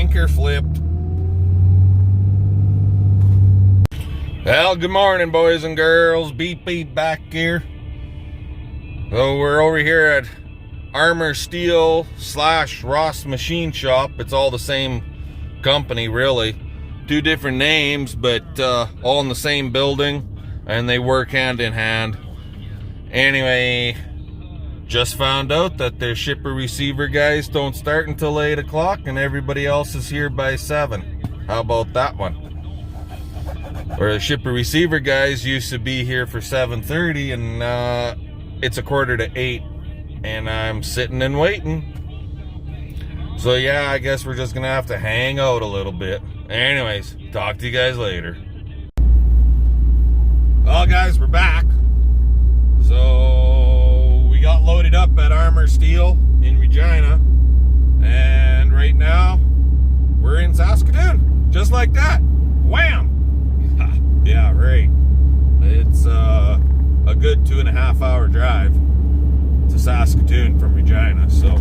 anchor flipped. Well, good morning, boys and girls. Beep Beep back here. So we're over here at Armor Steel / Ross Machine Shop. It's all the same company, really. Two different names, but all in the same building, and they work hand in hand. Anyway, just found out that their shipper receiver guys don't start until 8 o'clock, and everybody else is here by 7. How about that one? Or the shipper receiver guys used to be here for 7:30, and it's 7:45, and I'm sitting and waiting. So yeah, I guess we're just gonna have to hang out a little bit. Anyways, talk to you guys later. Well, guys, we're back. So we got loaded up at Armor Steel in Regina, and right now we're in Saskatoon, just like that. Wham! Yeah, right. It's a good 2.5 hour drive to Saskatoon from Regina. So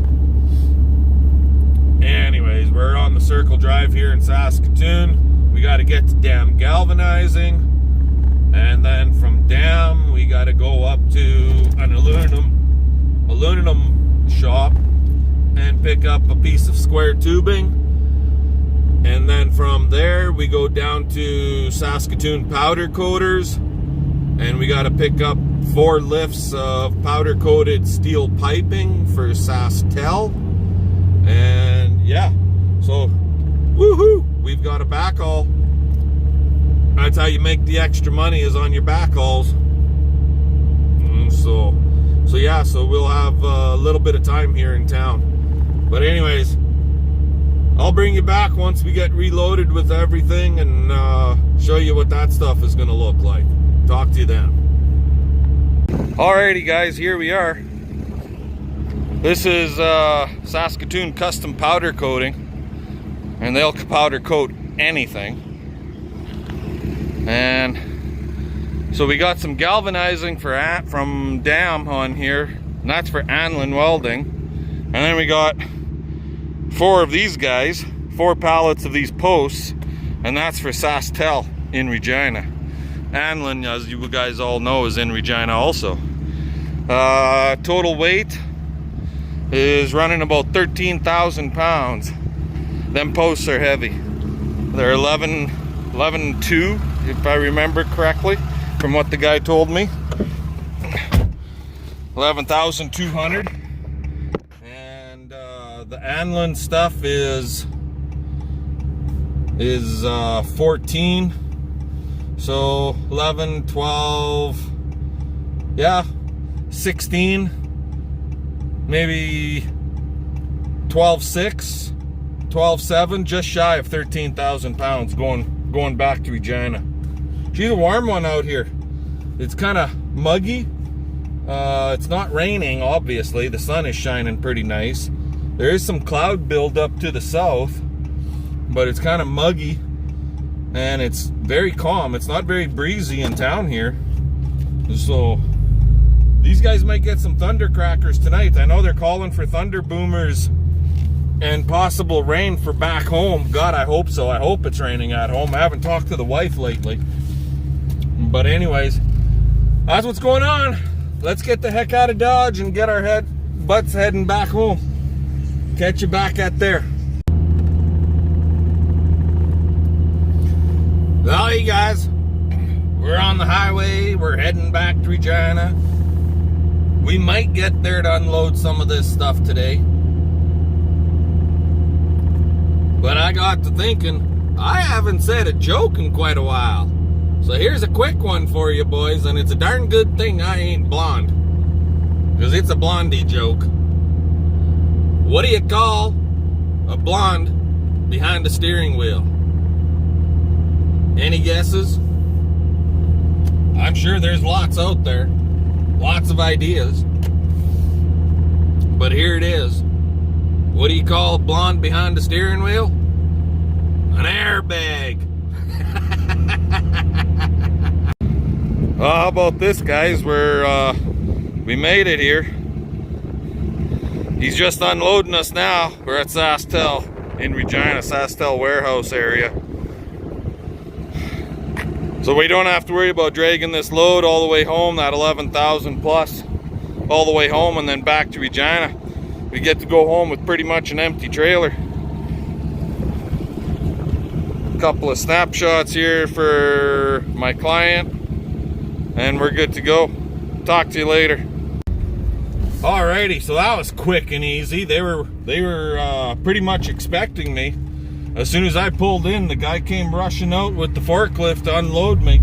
anyways, we're on the Circle Drive here in Saskatoon. We got to get to Dam Galvanizing, and then from Dam we got to go up to an aluminum shop and pick up a piece of square tubing. And then from there, we go down to Saskatoon Powder Coaters, and we got to pick up 4 lifts of powder-coated steel piping for SaskTel. And yeah, so woohoo! We've got a backhaul. That's how you make the extra money, is on your backhauls. So yeah, so we'll have a little bit of time here in town. But anyways, I'll bring you back once we get reloaded with everything and show you what that stuff is going to look like. Talk to you then. Alrighty guys, here we are. This is Saskatoon Custom Powder Coating, and they'll powder coat anything. And so we got some galvanizing from Dam on here, and that's for Anlin Welding. And then we got 4 of these guys, 4 pallets of these posts, and that's for SaskTel in Regina. Anlin, as you guys all know, is in Regina also. Total weight is running about 13,000 pounds. Them posts are heavy. They're 11.2, if I remember correctly, from what the guy told me. 11,200. The Anlin stuff is 14, so 11, 12, yeah, 16, maybe 12.6, 12.7, just shy of 13,000 pounds going back to Regina. She's a warm one out here. It's kind of muggy. It's not raining, obviously. The sun is shining pretty nice. There is some cloud buildup to the south, but it's kind of muggy, and it's very calm. It's not very breezy in town here. So these guys might get some thundercrackers tonight. I know they're calling for thunder boomers and possible rain for back home. God, I hope so. I hope it's raining at home. I haven't talked to the wife lately. But anyways, that's what's going on. Let's get the heck out of Dodge and get our butts heading back home. Catch you back at there. Well, you guys, we're on the highway. We're heading back to Regina. We might get there to unload some of this stuff today. But I got to thinking, I haven't said a joke in quite a while. So here's a quick one for you boys, and it's a darn good thing I ain't blonde, because it's a Blondie joke. What do you call a blonde behind the steering wheel? Any guesses? I'm sure there's lots out there. Lots of ideas. But here it is. What do you call a blonde behind the steering wheel? An airbag. Well, how about this, guys? We made it here. He's just unloading us now. We're at SaskTel. in Regina, Sastel warehouse area. So we don't have to worry about dragging this load all the way home, that 11,000 plus, all the way home and then back to Regina. We get to go home with pretty much an empty trailer. A couple of snapshots here for my client, and we're good to go. Talk to you later. Alrighty, so that was quick and easy. They were pretty much expecting me. As soon as I pulled in, the guy came rushing out with the forklift to unload me.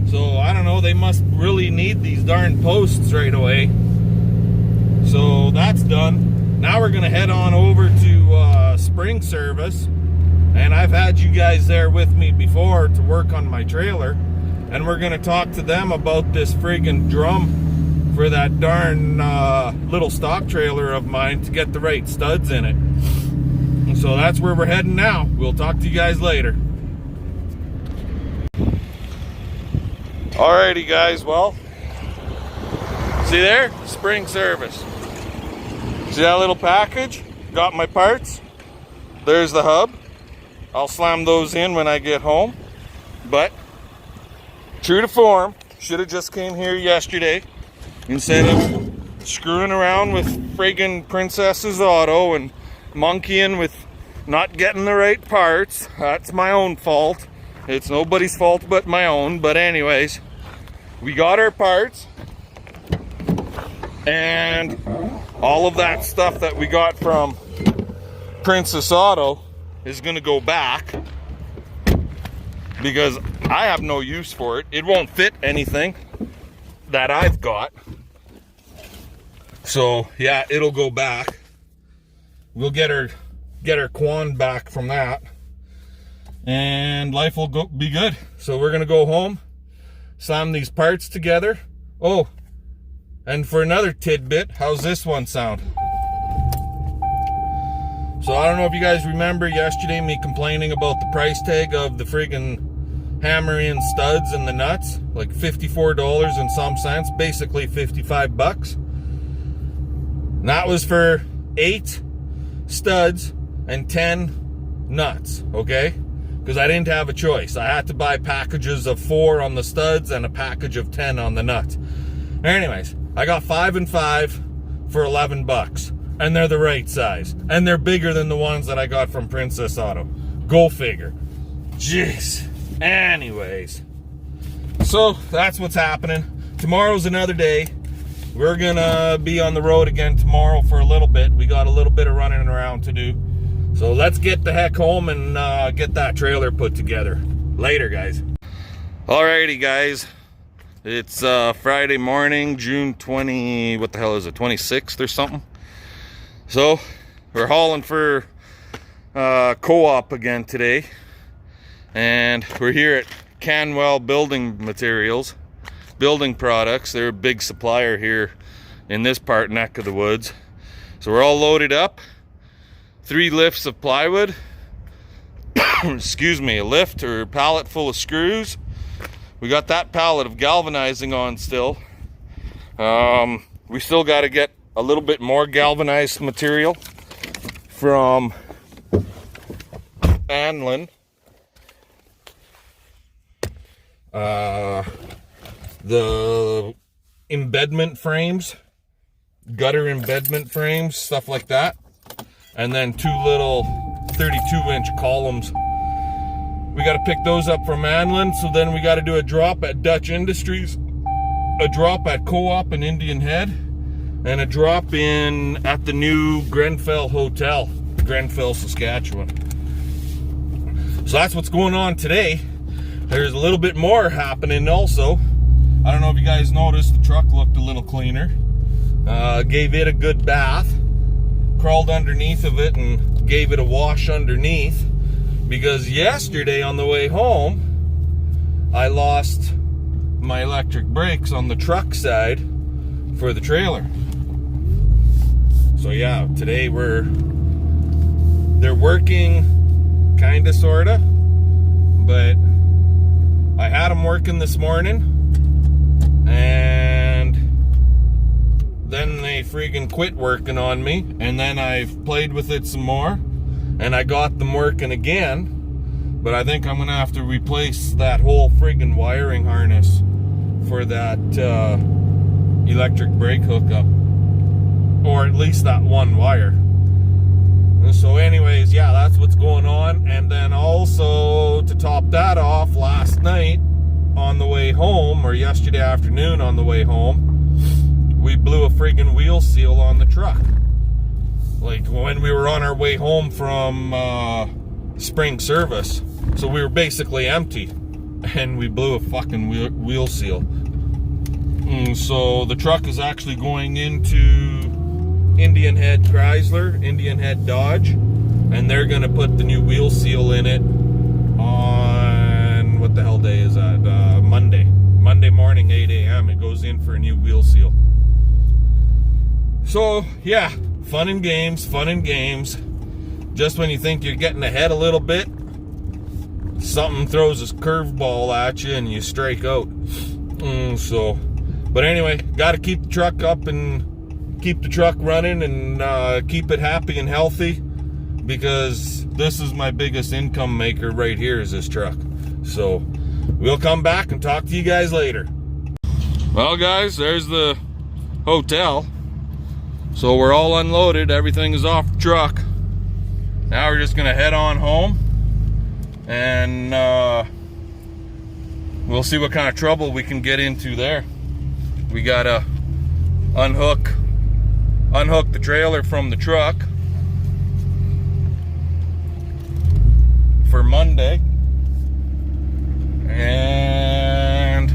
So I don't know, they must really need these darn posts right away. So that's done. Now we're gonna head on over to Spring Service, and I've had you guys there with me before to work on my trailer, and we're gonna talk to them about this friggin' drum for that darn little stock trailer of mine to get the right studs in it. So that's where we're heading now. We'll talk to you guys later. Alrighty guys, well, see there? Spring Service. See that little package? Got my parts. There's the hub. I'll slam those in when I get home. But, true to form, should have just came here yesterday instead of screwing around with friggin' Princess's Auto and monkeying with not getting the right parts. That's my own fault. It's nobody's fault but my own. But anyways, we got our parts, and all of that stuff that we got from Princess Auto is gonna go back because I have no use for it. It won't fit anything that I've got. So yeah, it'll go back. We'll get her Quan back from that, and life will be good. So we're gonna go home, slam these parts together. Oh, and for another tidbit, how's this one sound? So I don't know if you guys remember yesterday me complaining about the price tag of the friggin' hammer-in studs and the nuts, like $54 and some cents, basically 55 bucks. And that was for 8 studs and 10 nuts, okay? Because I didn't have a choice. I had to buy packages of 4 on the studs and a package of 10 on the nuts. Anyways, I got 5 and 5 for 11 bucks. And they're the right size. And they're bigger than the ones that I got from Princess Auto. Go figure. Jeez. Anyways. So, that's what's happening. Tomorrow's another day. We're gonna be on the road again tomorrow for a little bit. We got a little bit of running around to do. So let's get the heck home and get that trailer put together. Later, guys. Alrighty, guys. It's Friday morning, June 20, what the hell is it, 26th or something? So, we're hauling for Co-op again today. And we're here at Canwell Building Materials, building products. They're a big supplier here in this neck of the woods. So we're all loaded up. 3 lifts of plywood. Excuse me, a lift or pallet full of screws. We got that pallet of galvanizing on still. We still got to get a little bit more galvanized material from Anlin. The embedment frames, gutter embedment frames, stuff like that. And then 2 little 32-inch columns. We got to pick those up from Anlin, so then we got to do a drop at Dutch Industries, a drop at Co-op in Indian Head, and a drop at the new Grenfell Hotel, Grenfell, Saskatchewan. So that's what's going on today. There's a little bit more happening also. I don't know if you guys noticed, the truck looked a little cleaner. Gave it a good bath. Crawled underneath of it and gave it a wash underneath. Because yesterday on the way home, I lost my electric brakes on the truck side for the trailer. So yeah, today they're working kinda sorta, but I had them working this morning and then they freaking quit working on me, and then I've played with it some more and I got them working again, but I think I'm gonna have to replace that whole friggin' wiring harness for that electric brake hookup, or at least that one wire. So anyways, yeah, that's what's going on. And then also, to top that off, last night on the way home, or yesterday afternoon on the way home, we blew a friggin' wheel seal on the truck. Like when we were on our way home from spring service. So we were basically empty, and we blew a fucking wheel seal. So the truck is actually going into Indian Head Chrysler, Indian Head Dodge, and they're gonna put the new wheel seal in it on, what the hell day is that? Monday morning, 8 a.m. It goes in for a new wheel seal. So yeah, fun and games. Just when you think you're getting ahead a little bit, something throws a curveball at you and you strike out. But anyway, got to keep the truck up and keep the truck running and keep it happy and healthy, because this is my biggest income maker right here, is this truck. So we'll come back and talk to you guys later. Well guys, there's the hotel. So we're all unloaded, everything is off the truck. Now we're just gonna head on home, and we'll see what kind of trouble we can get into there. We gotta unhook the trailer from the truck for Monday, and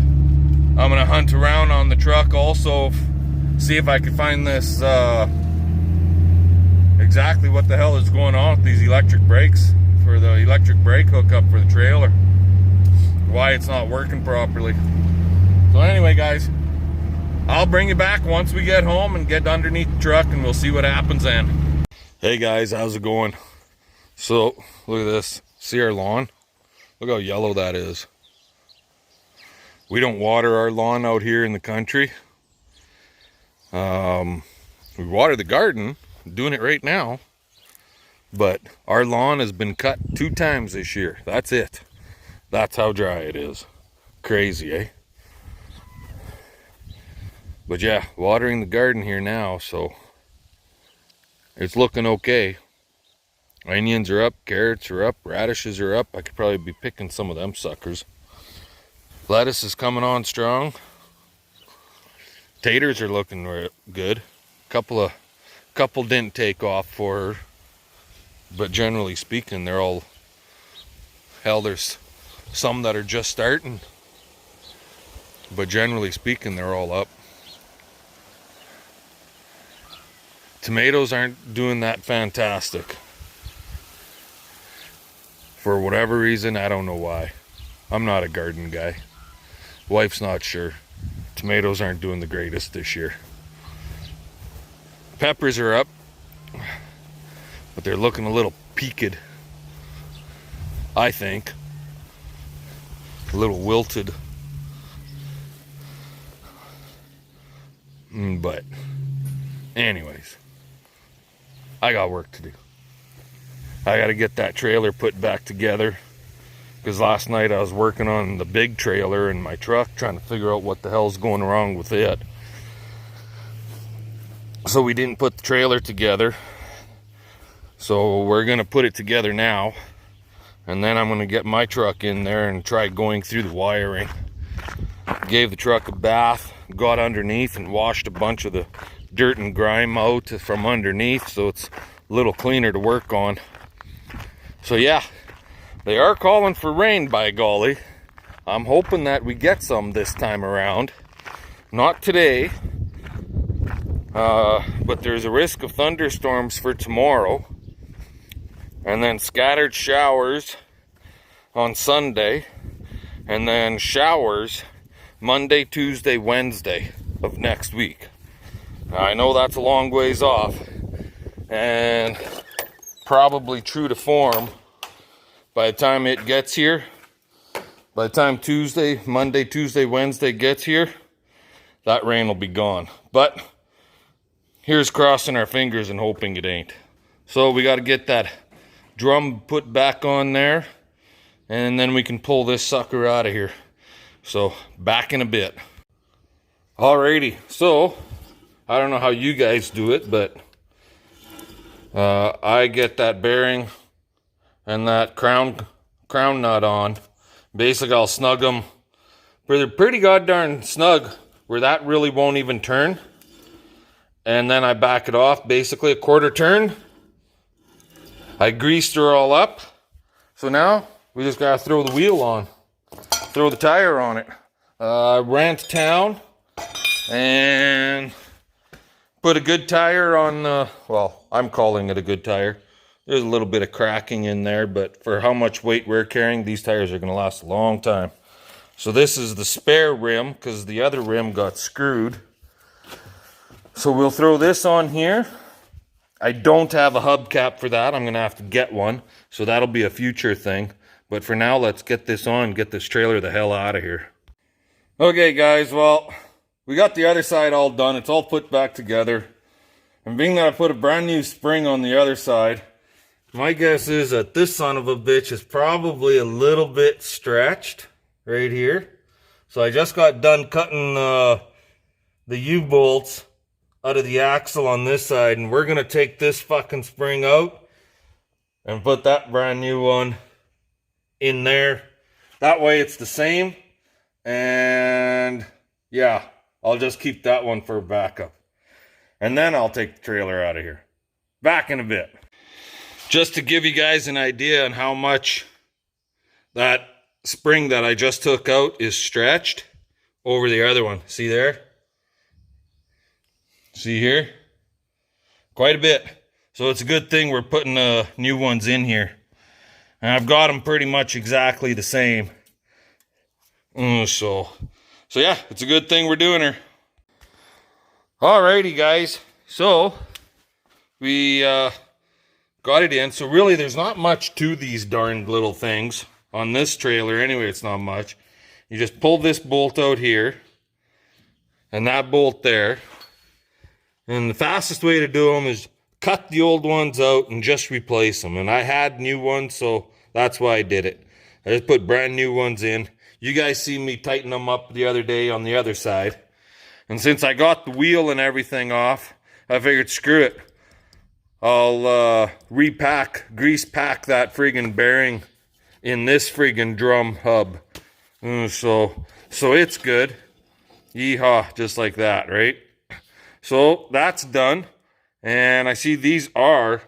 I'm gonna hunt around on the truck also, see if I can find this exactly what the hell is going on with these electric brakes, for the electric brake hookup for the trailer, why it's not working properly. So anyway guys, I'll bring you back once we get home and get underneath the truck, and we'll see what happens then. Hey guys, how's it going? So look at this, see our lawn? Look how yellow that is. We don't water our lawn out here in the country. We water the garden, I'm doing it right now, but our lawn has been cut 2 times this year. That's it. That's how dry it is. Crazy, eh? But yeah, watering the garden here now, so it's looking okay. Onions are up, carrots are up, radishes are up. I could probably be picking some of them suckers. Lettuce is coming on strong. Taters are looking good. Couple didn't take off for her, but generally speaking, they're all, hell, there's some that are just starting, but generally speaking, they're all up. Tomatoes aren't doing that fantastic. For whatever reason, I don't know why. I'm not a garden guy. Wife's not sure. Tomatoes aren't doing the greatest this year. Peppers are up, but they're looking a little peaked, I think. A little wilted. But anyways, I got work to do. I got to get that trailer put back together, because last night I was working on the big trailer in my truck, trying to figure out what the hell's going wrong with it. So we didn't put the trailer together. So we're going to put it together now, and then I'm going to get my truck in there and try going through the wiring. Gave the truck a bath, got underneath and washed a bunch of the dirt and grime out from underneath, so it's a little cleaner to work on. So yeah, they are calling for rain, by golly. I'm hoping that we get some this time around. Not today, but there's a risk of thunderstorms for tomorrow, and then scattered showers on Sunday, and then showers Monday, Tuesday, Wednesday of next week. Now, I know that's a long ways off, and probably true to form, by the time it gets here, by the time Monday, Tuesday, Wednesday gets here, that rain will be gone. But here's crossing our fingers and hoping it ain't. So we got to get that drum put back on there, and then we can pull this sucker out of here. So back in a bit. Alrighty, so I don't know how you guys do it, but I get that bearing and that crown nut on. Basically, I'll snug them. They're pretty goddamn snug where that really won't even turn. And then I back it off, basically a quarter turn. I greased her all up. So now we just gotta throw the wheel on, throw the tire on it. Ran to town and put a good tire on, well, I'm calling it a good tire. There's a little bit of cracking in there, but for how much weight we're carrying, these tires are going to last a long time. So this is the spare rim, because the other rim got screwed. So we'll throw this on here. I don't have a hubcap for that. I'm going to have to get one. So that'll be a future thing. But for now, let's get this on, get this trailer the hell out of here. Okay, guys, well, we got the other side all done. It's all put back together. And being that I put a brand new spring on the other side, my guess is that this son of a bitch is probably a little bit stretched right here. So I just got done cutting the U-bolts out of the axle on this side, and we're going to take this fucking spring out and put that brand new one in there. That way it's the same. And yeah, I'll just keep that one for backup. And then I'll take the trailer out of here. Back in a bit. Just to give you guys an idea on how much that spring that I just took out is stretched over the other one. See there? See here? Quite a bit. So it's a good thing we're putting new ones in here. And I've got them pretty much exactly the same. So yeah, it's a good thing we're doing her. Alrighty, guys. So we got it in. So really, there's not much to these darn little things on this trailer. Anyway, it's not much. You just pull this bolt out here and that bolt there. And the fastest way to do them is cut the old ones out and just replace them. And I had new ones, so that's why I did it. I just put brand new ones in. You guys see me tighten them up the other day on the other side. And since I got the wheel and everything off, I figured, screw it. I'll grease pack that friggin' bearing in this friggin' drum hub. So it's good. Yeehaw, just like that, right? So that's done. And I see these are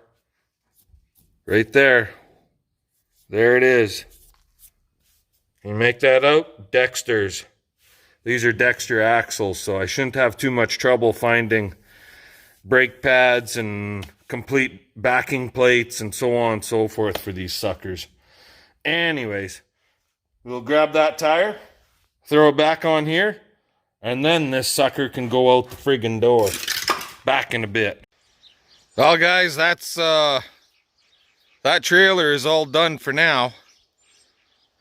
right there. There it is. You make that out? Dexter's. These are Dexter axles, so I shouldn't have too much trouble finding brake pads and complete backing plates and so on and so forth for these suckers. Anyways, we'll grab that tire, throw it back on here, and then this sucker can go out the friggin' door. Back in a bit. Well, guys, that's that trailer is all done for now.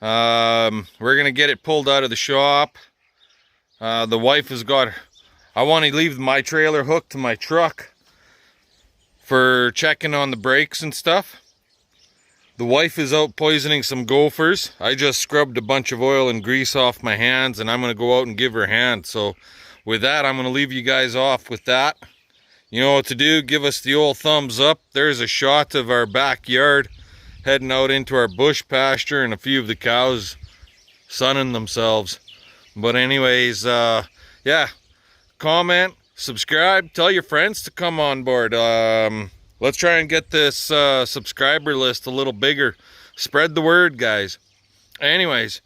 We're gonna get it pulled out of the shop. The wife has got, I want to leave my trailer hooked to my truck for checking on the brakes and stuff. The wife is out poisoning some gophers. I just scrubbed a bunch of oil and grease off my hands, and I'm gonna go out and give her a hand. So with that, I'm gonna leave you guys off with that. You know what to do. Give us the old thumbs up. There's a shot of our backyard heading out into our bush pasture and a few of the cows sunning themselves. But anyways, yeah, comment, subscribe, tell your friends to come on board. Let's try and get this subscriber list a little bigger. Spread the word, guys. Anyways,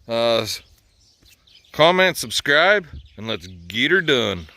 comment, subscribe, and let's get her done.